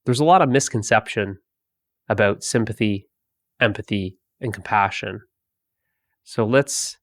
There's a lot of misconception about sympathy, empathy, and compassion. So let's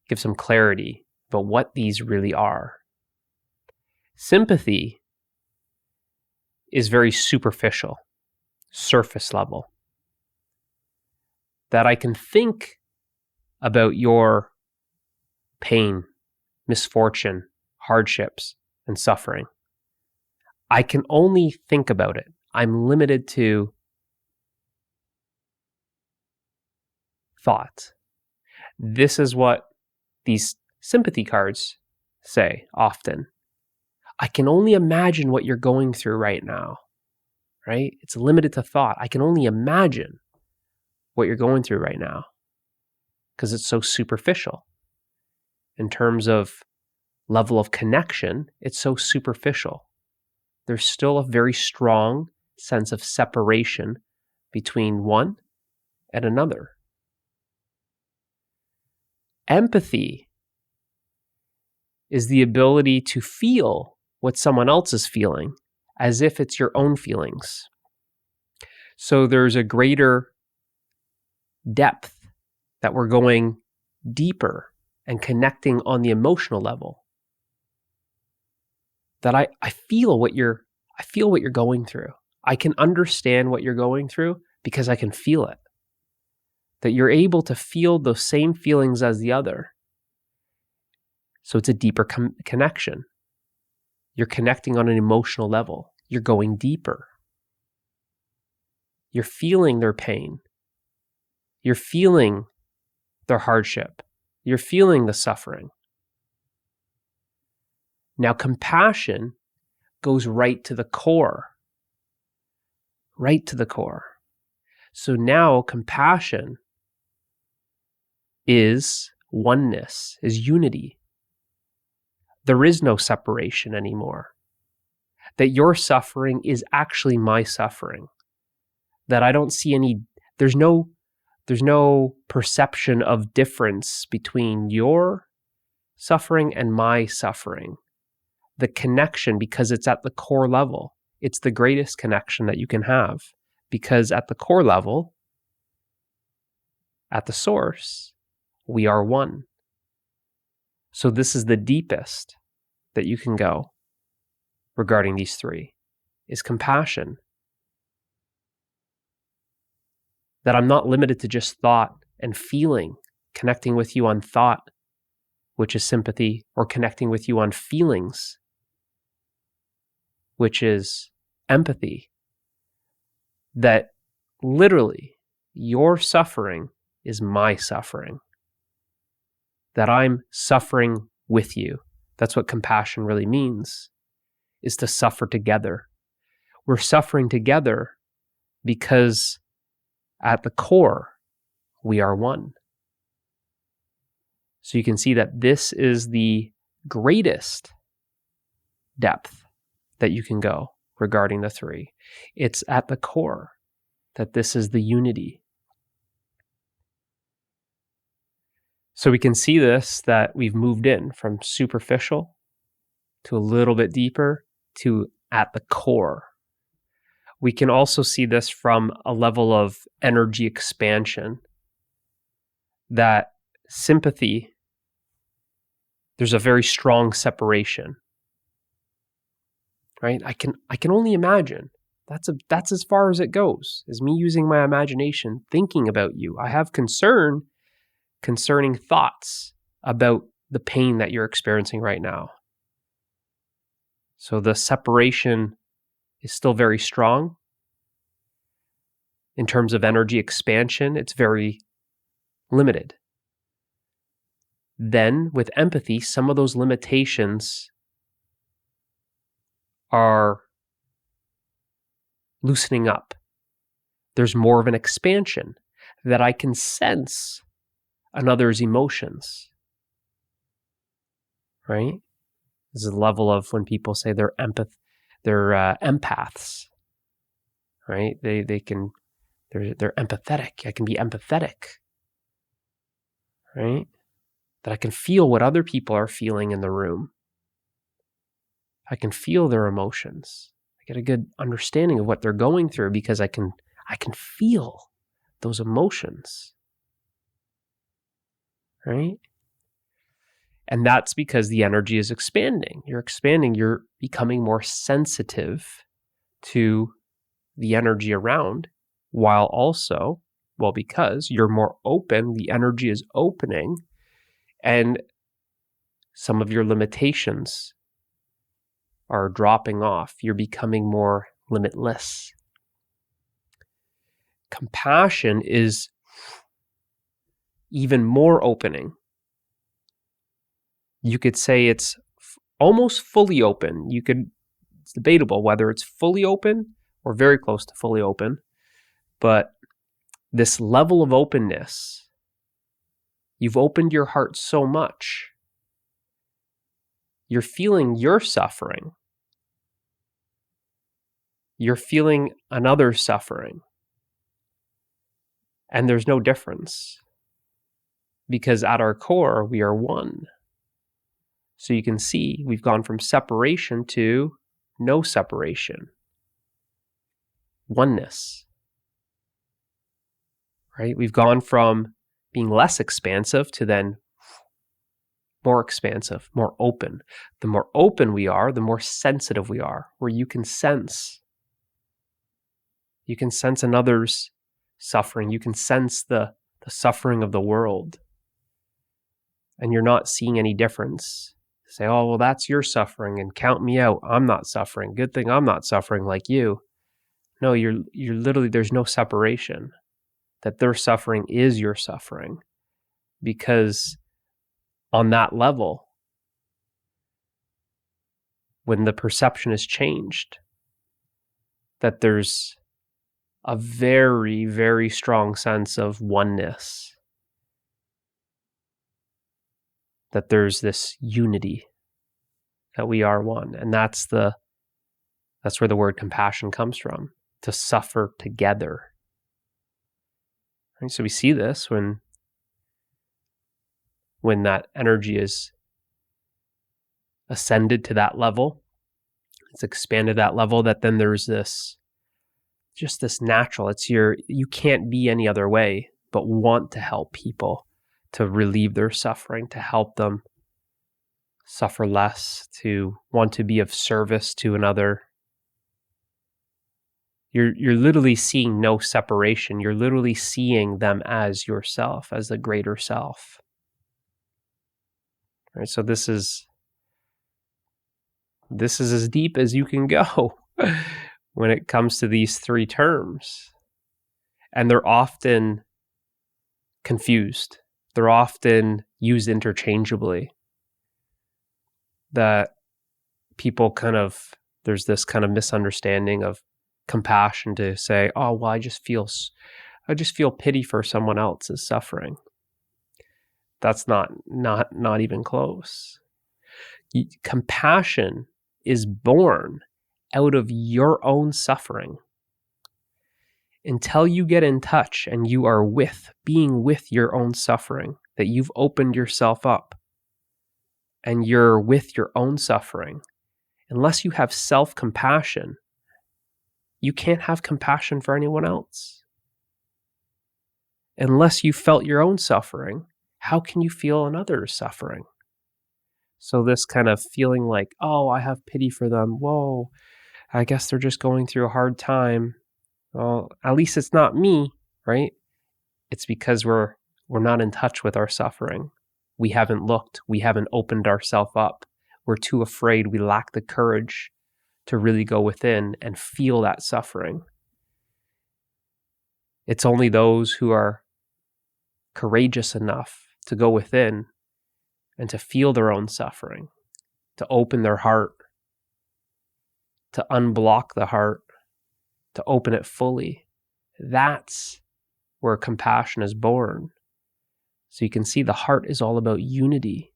give some clarity about what these really are. Sympathy is very superficial, surface level. That I can think about your pain, misfortune, hardships, and suffering. I can only think about it. I'm limited to thought. This is what these sympathy cards say often. I can only imagine what you're going through right now, right? It's limited to thought. I can only imagine what you're going through right now because it's so superficial. In terms of level of connection, it's so superficial. There's still a very strong sense of separation between one and another. Empathy is the ability to feel what someone else is feeling as if it's your own feelings. So there's a greater depth that we're going deeper and connecting on the emotional level. That I feel what you're going through. I can understand what you're going through because I can feel it. That you're able to feel those same feelings as the other. So it's a deeper connection. You're connecting on an emotional level. You're going deeper. You're feeling their pain. You're feeling their hardship. You're feeling the suffering. Now, compassion goes right to the core. Right to the core. So now compassion is oneness, is unity. There is no separation anymore. That your suffering is actually my suffering. That I don't see any, there's no perception of difference between your suffering and my suffering. The connection, because it's at the core level, it's the greatest connection that you can have. Because at the core level, at the source, we are one. So this is the deepest that you can go regarding these three, is compassion. That I'm not limited to just thought and feeling, connecting with you on thought, which is sympathy, or connecting with you on feelings, which is empathy. That literally your suffering is my suffering. That I'm suffering with you. That's what compassion really means, is to suffer together. We're suffering together because at the core, we are one. So you can see that this is the greatest depth that you can go regarding the three. It's at the core that this is the unity. So we can see this, that we've moved in from superficial to a little bit deeper to at the core. We can also see this from a level of energy expansion, that sympathy, there's a very strong separation, right? I can only imagine. That's as far as it goes, is me using my imagination, thinking about you. I have concerning thoughts about the pain that you're experiencing right now. So the separation is still very strong. In terms of energy expansion, it's very limited. Then with empathy, some of those limitations are loosening up. There's more of an expansion that I can sense another's emotions, right? This is a level of when people say they're empaths, right? They're empathetic. I can be empathetic, right? That I can feel what other people are feeling in the room. I can feel their emotions. I get a good understanding of what they're going through, because I can feel those emotions, right? And that's because the energy is expanding. You're expanding, you're becoming more sensitive to the energy around, while also, well, because you're more open, the energy is opening, and some of your limitations are dropping off. You're becoming more limitless. Compassion is even more opening. You could say it's almost fully open. It's debatable whether it's fully open or very close to fully open, but this level of openness, you've opened your heart so much, you're feeling your suffering, you're feeling another's suffering, and there's no difference, because at our core, we are one. So you can see we've gone from separation to no separation, oneness, right? We've gone from being less expansive to then more expansive, more open. The more open we are, the more sensitive we are, where you can sense another's suffering. You can sense the suffering of the world, and you're not seeing any difference. Say, oh, well, that's your suffering, and count me out. I'm not suffering. Good thing I'm not suffering like you. No, you're literally, there's no separation. That their suffering is your suffering, because on that level, when the perception is changed, that there's a very, very strong sense of oneness, that there's this unity, that we are one. And that's where the word compassion comes from, to suffer together. Right? So we see this when that energy is ascended to that level, it's expanded that level, that then there's this natural, you can't be any other way but want to help people, to relieve their suffering, to help them suffer less, to want to be of service to another. You're literally seeing no separation. You're literally seeing them as yourself, as the greater self. Right? So this is as deep as you can go when it comes to these three terms. And they're often confused. They're often used interchangeably. That people there's this kind of misunderstanding of compassion to say, oh, well, I just feel pity for someone else's suffering. That's not even close. Compassion is born out of your own suffering. Until you get in touch and you are being with your own suffering, that you've opened yourself up and you're with your own suffering, unless you have self-compassion, you can't have compassion for anyone else. Unless you felt your own suffering, how can you feel another's suffering? So this kind of feeling like, oh, I have pity for them. Whoa, I guess they're just going through a hard time. Well, at least it's not me, right? It's because we're not in touch with our suffering. We haven't looked. We haven't opened ourselves up. We're too afraid. We lack the courage to really go within and feel that suffering. It's only those who are courageous enough to go within and to feel their own suffering, to open their heart, to unblock the heart, to open it fully. That's where compassion is born. So you can see the heart is all about unity.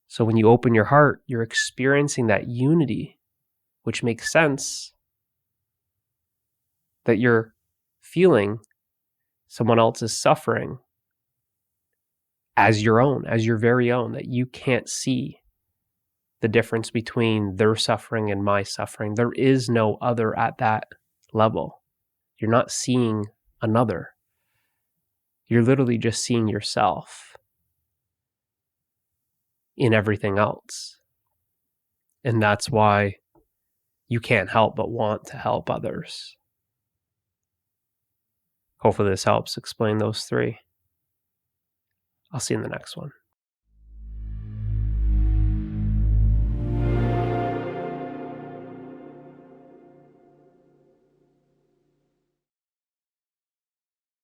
So when you open your heart, you're experiencing that unity, which makes sense that you're feeling someone else's suffering as your own, as your very own, that you can't see. the difference between their suffering and my suffering. There is no other at that level. You're not seeing another. You're literally just seeing yourself in everything else. And that's why you can't help but want to help others. Hopefully this helps explain those three. I'll see you in the next one.